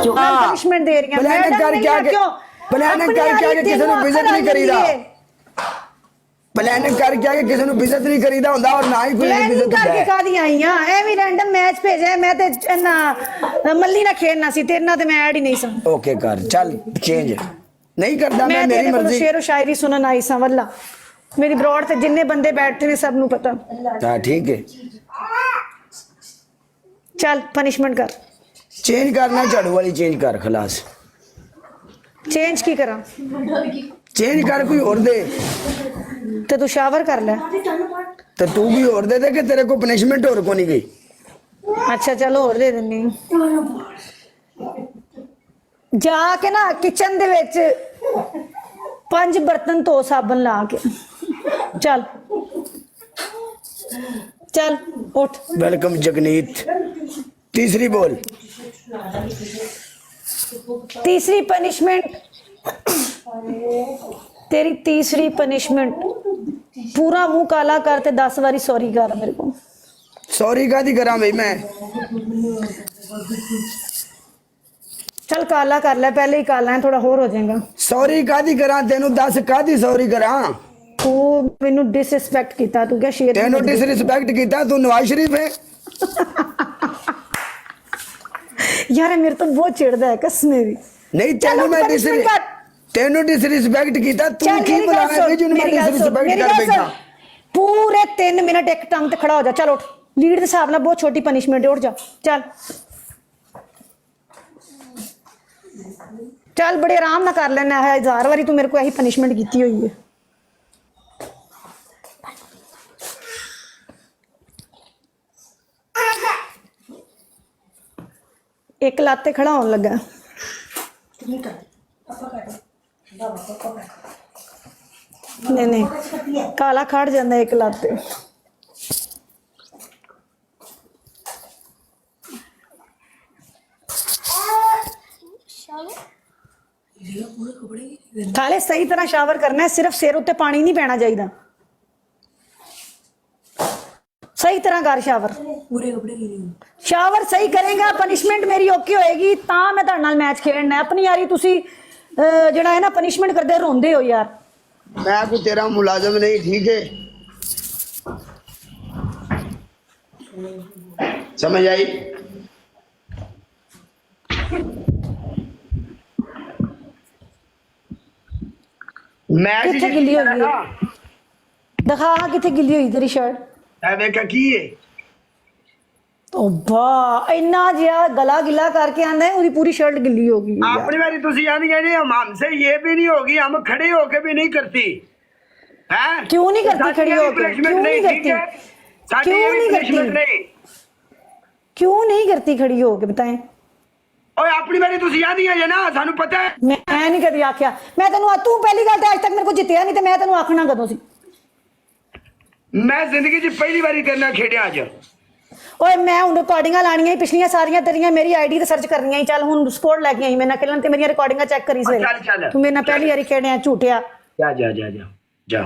क्यों पनिशमेंट दे रही है? प्लानिंग करके आके प्लानिंग करके आके किसी को विजिट नहीं करीदा, प्लानिंग करके आके किसी को विजिट नहीं करीदा हुंदा और ना ही कोई विजिट करके कादी आई हां एवी रैंडम मैच भेजा मैं ते ना मल्ली ना खेलना सी तेरे ना ते मैं ऐड ही नहीं सा। ओके कर चल चेंज नहीं करदा मैं मेरी मर्जी। शेर व शायरी सुनन आई सा वल्ला मेरी ब्रॉड ते जिन्ने बंदे बैठे ने सब नु पता। हां ठीक है चल पनिशमेंट कर चेंज करना झाड़ू वाली चेंज कर खलास। चेंज की करा चेंज कर कोई और दे तो तू शावर कर ले तो तू भी और दे कि तेरे को पनिशमेंट और को नहीं गई। अच्छा चलो और दे देनी जाके ना किचन दे विच 5 बर्तन धो साबन ला के चल चल उठ। वेलकम जगनीत तीसरी बोल। तीसरी पनिशमेंट तेरी तीसरी पनिशमेंट पूरा मुंह काला करते 10 बारी सॉरी कर मेरे को। सॉरी का दी करा भाई मैं चल काला कर ले पहले ही काला है थोड़ा होर हो जाएगा। सॉरी का दी करा तेनू 10 का दी सॉरी करा तू मैनू डिसरिस्पेक्ट कीता तू क्या शेर तेनू डिसरिस्पेक्ट कीता तू नवाज शरीफ है यार मेरे तो बहुत चिढ़दा है कसमे भी नहीं तेनू मैं तेनू डिसरिस्पेक्ट कीता तू की बुला के जो मैं डिसरिस्पेक्ट कर बैठा। पूरे 3 मिनट एक टंग ते खड़ा हो जा चल उठ लीड के हिसाब नाल बहुत छोटी पनिशमेंट है उठ जा चल चल बड़े आराम ना कर लेना है 1000 बारी तू मेरे को यही पनिशमेंट की हुई है। एक लाते खड़ा होने लगा नहीं नहीं काला खड़ जाता एक लाते काले सही तरह शावर करना है सिर्फ सिर उत्ते पानी नहीं पैना चाहिए सही तरह कर शावर पूरे कपड़े शावर सही करेगा पनिशमेंट मेरी ओके होएगी ता मैं तुहाडे नाल मैच खेलना है। अपनी यारी तुसी जेड़ा है ना पनिशमेंट करदे रोंदे हो यार। मैं को तेरा मुलाजिम नहीं ठीक है समझ आई। मैं किथे गिल्ली होई है दिखा किथे गिल्ली होई तेरी शर्ट ए देखा की है ओ वाह इन्ना जिया गला गिला करके आंदा है ओदी पूरी शर्ट गिल्ली हो गई। अपनी बारी तुसी यानी कहने हम हमसे ये भी नहीं होगी हम खड़े होके भी नहीं करती हैं। क्यों नहीं करती खड़ी होके क्यों नहीं करती क्यों नहीं करती क्यों नहीं करती खड़ी होके बताएं। ओए अपनी बारी तुसी याद ही है ना सानू पता है मैं नहीं कदी आख्या मैं तेनू तू पहली गल ते आज तक मेरे को जितया नहीं ते मैं तेनू आखना कदों सी। मैं जिंदगी च पहली बारी करना खेड़िया अज ओए मैं हुन रिकॉर्डिंगां लाणियां पिछलियां सारियां तेरियां मेरी आईडी ते सर्च करनियां ही चल हुन स्कोर लेके आई मेरे नाल खेलन ते मेरी रिकॉर्डिंगां चेक करी सवेरे तू मेरे नाल पहली बारी खेड़िया झूठिया जा जा जा जा जा